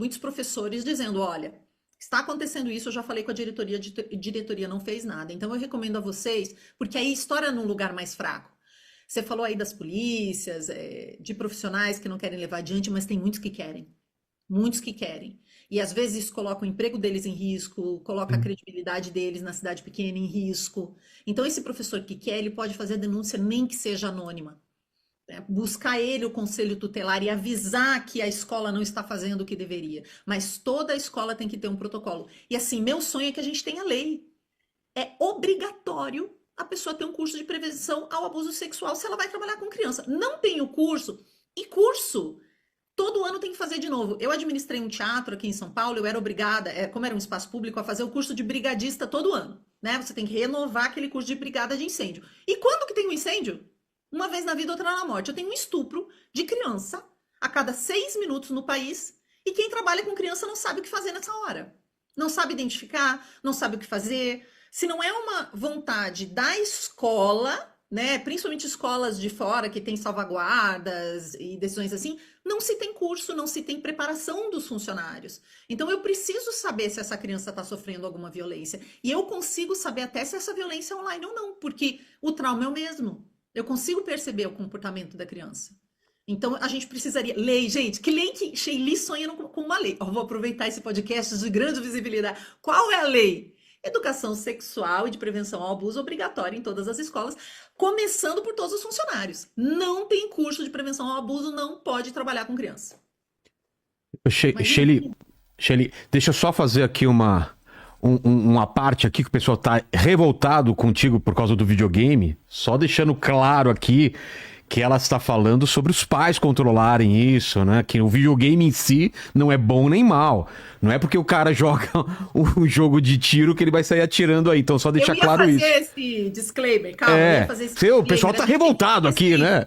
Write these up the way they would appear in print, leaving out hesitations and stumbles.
muitos professores dizendo, olha, está acontecendo isso, eu já falei com a diretoria, a diretoria não fez nada. Então eu recomendo a vocês, porque aí estoura num lugar mais fraco. Você falou aí das polícias, de profissionais que não querem levar adiante, mas tem muitos que querem. Muitos que querem. E às vezes isso coloca o emprego deles em risco, coloca a Sim. credibilidade deles na cidade pequena em risco. Então, esse professor que quer, ele pode fazer a denúncia nem que seja anônima, né? Buscar ele o conselho tutelar e avisar que a escola não está fazendo o que deveria. Mas toda a escola tem que ter um protocolo. E assim, meu sonho é que a gente tenha lei. É obrigatório a pessoa ter um curso de prevenção ao abuso sexual se ela vai trabalhar com criança. Não tem o curso, e curso todo ano tem que fazer de novo. Eu administrei um teatro aqui em São Paulo, eu era obrigada, como era um espaço público, a fazer o curso de brigadista todo ano, né? Você tem que renovar aquele curso de brigada de incêndio. E quando que tem um incêndio? Uma vez na vida, outra na morte. Eu tenho um estupro de criança a cada 6 minutos no país, e quem trabalha com criança não sabe o que fazer nessa hora. Não sabe identificar, não sabe o que fazer. Se não é uma vontade da escola, né, principalmente escolas de fora que têm salvaguardas e decisões assim, não se tem curso, não se tem preparação dos funcionários. Então eu preciso saber se essa criança está sofrendo alguma violência. E eu consigo saber até se essa violência é online ou não, porque o trauma é o mesmo. Eu consigo perceber o comportamento da criança. Então a gente precisaria. Lei, gente, que lei que Sheili sonha com uma lei? Eu vou aproveitar esse podcast de grande visibilidade. Qual é a lei? Educação sexual e de prevenção ao abuso obrigatória em todas as escolas, começando por todos os funcionários. Não tem curso de prevenção ao abuso, não pode trabalhar com criança. Imagina. Shelly, deixa eu só fazer aqui uma parte aqui que o pessoal tá revoltado contigo por causa do videogame. Só deixando claro aqui que ela está falando sobre os pais controlarem isso, né? Que o videogame em si não é bom nem mal. Não é porque o cara joga um jogo de tiro que ele vai sair atirando aí. Então só Eu deixar ia claro fazer isso. esse disclaimer, calma, eu ia fazer esse O pessoal disclaimer. tá revoltado aqui, né?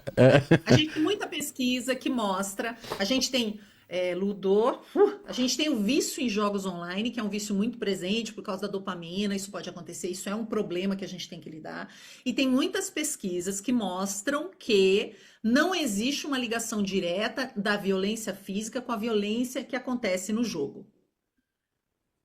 A gente tem muita pesquisa que mostra, a gente tem Ludo, a gente tem o vício em jogos online, que é um vício muito presente por causa da dopamina, isso pode acontecer, isso é um problema que a gente tem que lidar. E tem muitas pesquisas que mostram que não existe uma ligação direta da violência física com a violência que acontece no jogo.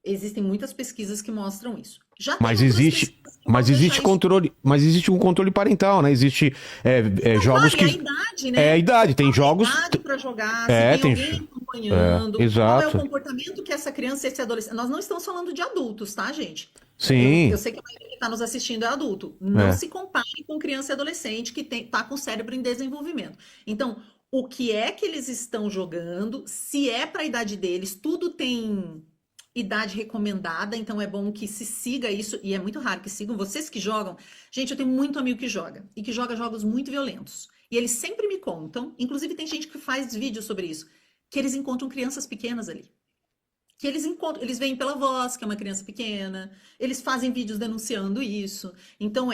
Existem muitas pesquisas que mostram isso. Já tem Mas outras existe, pesquisas que vão deixar isso. mas existe um controle parental, né? Existe Não jogos vale a que idade, é a né? idade. Tem Qual é a jogos, idade para jogar? Se é, tem tem, alguém acompanhando? Qual é o exato. comportamento que essa criança e esse adolescente. Nós não estamos falando de adultos, tá, gente? Eu Sim, sei que a maioria que está nos assistindo é adulto. Não é. se compare com criança e adolescente que está com o cérebro em desenvolvimento. Então, o que é que eles estão jogando? Se é para a idade deles, tudo tem idade recomendada, então é bom que se siga isso, e é muito raro que sigam. Vocês que jogam, gente, eu tenho muito amigo que joga, e que joga jogos muito violentos. E eles sempre me contam, inclusive tem gente que faz vídeos sobre isso, que eles encontram crianças pequenas ali. Que eles encontram, eles veem pela voz que é uma criança pequena, eles fazem vídeos denunciando isso. Então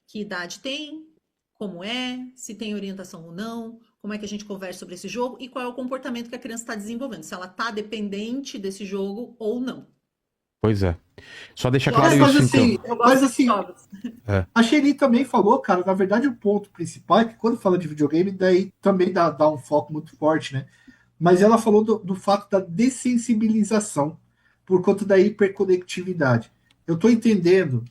que idade tem, como é, se tem orientação ou não, como é que a gente conversa sobre esse jogo e qual é o comportamento que a criança está desenvolvendo, se ela está dependente desse jogo ou não. Pois é. Só deixar claro Gosto, Mas isso, então. assim, eu gosto mas desses assim, jogos. É. a Shelly também falou, cara, na verdade o ponto principal é que quando fala de videogame, daí também dá um foco muito forte, né? Mas ela falou do fato da dessensibilização por conta da hiperconectividade. Eu estou entendendo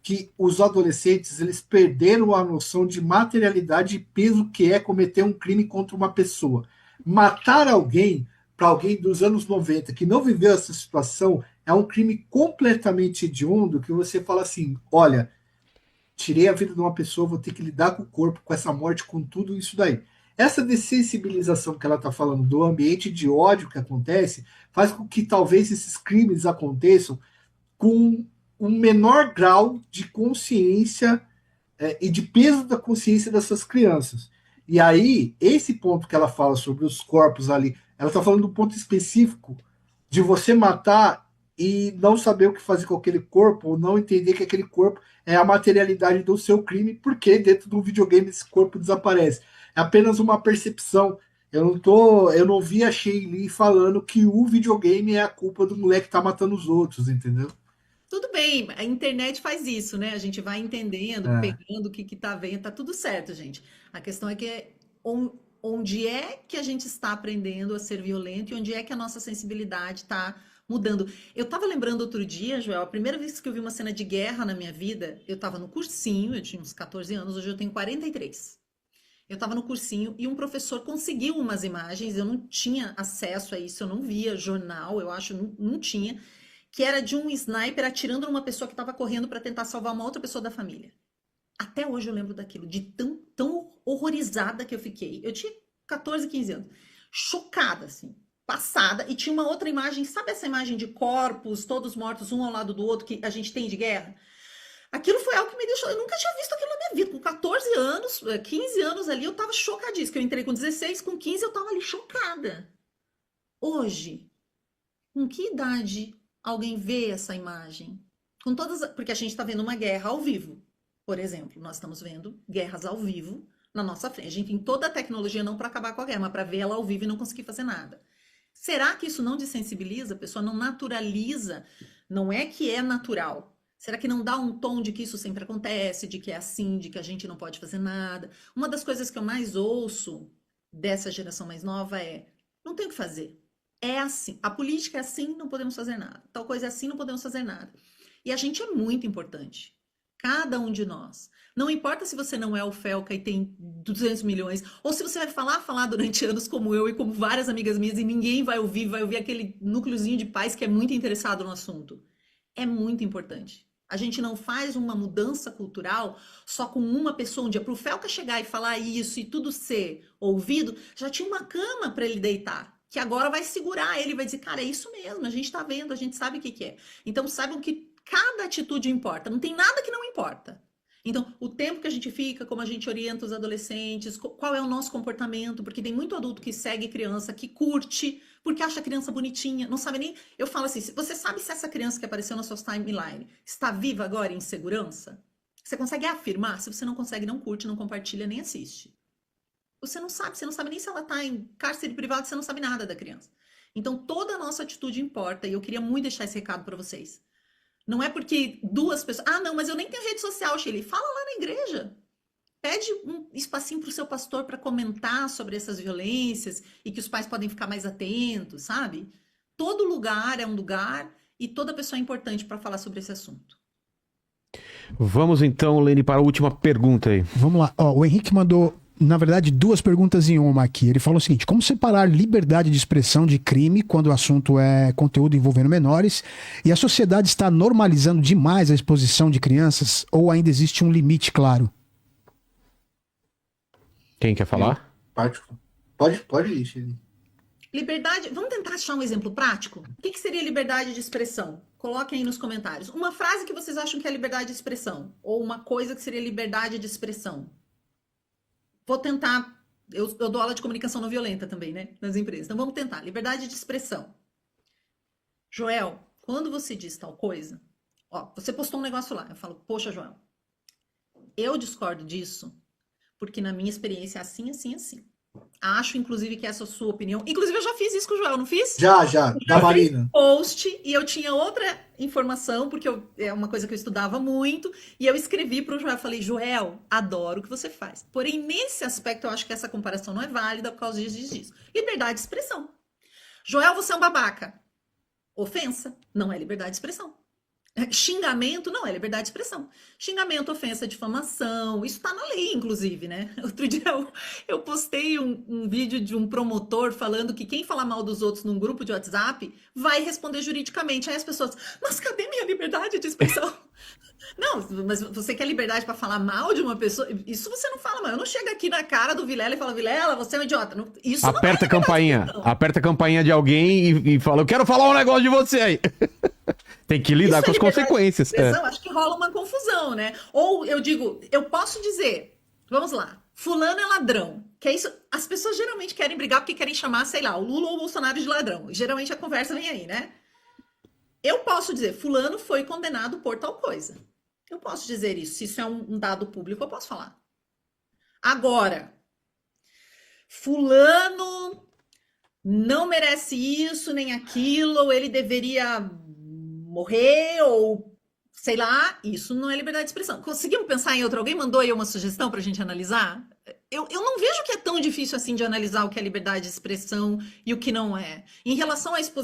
que os adolescentes eles perderam a noção de materialidade e peso que é cometer um crime contra uma pessoa. Matar alguém, para alguém dos anos 90 que não viveu essa situação, é um crime completamente hediondo que você fala assim, olha, tirei a vida de uma pessoa, vou ter que lidar com o corpo, com essa morte, com tudo isso daí. Essa dessensibilização que ela está falando do ambiente de ódio que acontece faz com que talvez esses crimes aconteçam com um menor grau de consciência e de peso da consciência dessas crianças. E aí, esse ponto que ela fala sobre os corpos ali, ela está falando do ponto específico de você matar e não saber o que fazer com aquele corpo, ou não entender que aquele corpo é a materialidade do seu crime, porque dentro do videogame esse corpo desaparece. É apenas uma percepção. Eu não vi a Shay falando que o videogame é a culpa do moleque que tá matando os outros, entendeu? Tudo bem, a internet faz isso, né? A gente vai entendendo, É, pegando o que tá vendo, tá tudo certo, gente. A questão é que onde é que a gente está aprendendo a ser violento e onde é que a nossa sensibilidade está mudando. Eu estava lembrando outro dia, Joel, a primeira vez que eu vi uma cena de guerra na minha vida, eu estava no cursinho, eu tinha uns 14 anos, hoje eu tenho 43. Eu estava no cursinho e um professor conseguiu umas imagens, eu não tinha acesso a isso, eu não via jornal, eu acho, não tinha, que era de um sniper atirando numa pessoa que estava correndo para tentar salvar uma outra pessoa da família. Até hoje eu lembro daquilo, de tão horrorizada que eu fiquei. Eu tinha 14, 15 anos. Chocada, assim, passada. E tinha uma outra imagem, sabe essa imagem de corpos, todos mortos, um ao lado do outro, que a gente tem de guerra? Aquilo foi algo que me deixou... Eu nunca tinha visto aquilo na minha vida. Com 14 anos, 15 anos ali, eu tava chocadíssima. Eu entrei com 16, com 15 eu tava ali chocada. Hoje, com que idade alguém vê essa imagem? Com todas... Porque a gente tá vendo uma guerra ao vivo. Por exemplo, nós estamos vendo guerras ao vivo na nossa frente. A gente tem toda a tecnologia não para acabar com a guerra, mas para ver ela ao vivo e não conseguir fazer nada. Será que isso não desensibiliza? A pessoa não naturaliza? Não é que é natural. Será que não dá um tom de que isso sempre acontece, de que é assim, de que a gente não pode fazer nada? Uma das coisas que eu mais ouço dessa geração mais nova é: não tem o que fazer. É assim. A política é assim, não podemos fazer nada. Tal coisa é assim, não podemos fazer nada. E a gente é muito importante. Cada um de nós. Não importa se você não é o Felca e tem 200 milhões, ou se você vai falar durante anos como eu e como várias amigas minhas e ninguém vai ouvir aquele núcleozinho de pais que é muito interessado no assunto. É muito importante. A gente não faz uma mudança cultural só com uma pessoa. Um dia, para o Felca chegar e falar isso e tudo ser ouvido, já tinha uma cama para ele deitar, que agora vai segurar ele, vai dizer, cara, é isso mesmo, a gente está vendo, a gente sabe o que é. Então, saibam que cada atitude importa, não tem nada que não importa. Então, o tempo que a gente fica, como a gente orienta os adolescentes, qual é o nosso comportamento, porque tem muito adulto que segue criança, que curte, porque acha a criança bonitinha, não sabe nem... Eu falo assim, você sabe se essa criança que apareceu na sua timeline está viva agora em segurança? Você consegue afirmar? Se você não consegue, não curte, não compartilha, nem assiste. Você não sabe nem se ela está em cárcere privado, você não sabe nada da criança. Então, toda a nossa atitude importa, e eu queria muito deixar esse recado para vocês. Não é porque duas pessoas... Ah, não, mas eu nem tenho rede social, Shirley. Fala lá na igreja. Pede um espacinho para o seu pastor para comentar sobre essas violências e que os pais podem ficar mais atentos, sabe? Todo lugar é um lugar e toda pessoa é importante para falar sobre esse assunto. Vamos então, Lene, para a última pergunta aí. Vamos lá. Ó, o Henrique mandou, na verdade, 2 perguntas em uma aqui. Ele falou o seguinte: como separar liberdade de expressão de crime quando o assunto é conteúdo envolvendo menores e a sociedade está normalizando demais a exposição de crianças ou ainda existe um limite claro? Quem quer falar? Pode ir, Shirley. Liberdade, vamos tentar achar um exemplo prático? O que seria liberdade de expressão? Coloquem aí nos comentários. Uma frase que vocês acham que é liberdade de expressão. Ou uma coisa que seria liberdade de expressão. Vou tentar. Eu dou aula de comunicação não violenta também, né? Nas empresas. Então vamos tentar. Liberdade de expressão. Joel, quando você diz tal coisa, ó, você postou um negócio lá. Eu falo, poxa, Joel, eu discordo disso porque na minha experiência é assim, assim, assim. Acho, inclusive, que essa é a sua opinião. Inclusive, eu já fiz isso com o Joel, não fiz? Já, da Marina. Post, e eu tinha outra informação, porque é uma coisa que eu estudava muito, e eu escrevi para o Joel, falei, Joel, adoro o que você faz. Porém, nesse aspecto, eu acho que essa comparação não é válida por causa disso. Liberdade de expressão. Joel, você é um babaca. Ofensa não é liberdade de expressão. Xingamento não é liberdade de expressão. Xingamento, ofensa, difamação, isso está na lei, inclusive, né? Outro dia eu postei um vídeo de um promotor falando que quem falar mal dos outros num grupo de WhatsApp vai responder juridicamente. Aí as pessoas, mas cadê minha liberdade de expressão? Não, mas você quer liberdade para falar mal de uma pessoa? Isso você não fala mal. Eu não chego aqui na cara do Vilela e falo, Vilela, você é um idiota. Não, isso Aperta não é a campainha. Aperta a campainha de alguém e fala, eu quero falar um negócio de você aí. Tem que lidar isso com as consequências. Acho que rola uma confusão, né? Ou eu digo, eu posso dizer, vamos lá, fulano é ladrão. Que é isso, as pessoas geralmente querem brigar porque querem chamar, sei lá, o Lula ou o Bolsonaro de ladrão. Geralmente a conversa vem aí, né? Eu posso dizer, fulano foi condenado por tal coisa. Eu posso dizer isso. Se isso é um dado público, eu posso falar. Agora, fulano não merece isso, nem aquilo, ou ele deveria morrer, ou sei lá, isso não é liberdade de expressão. Conseguimos pensar em outro? Alguém mandou aí uma sugestão para a gente analisar? eu não vejo que é tão difícil assim de analisar o que é liberdade de expressão e o que não é. Em relação à exposição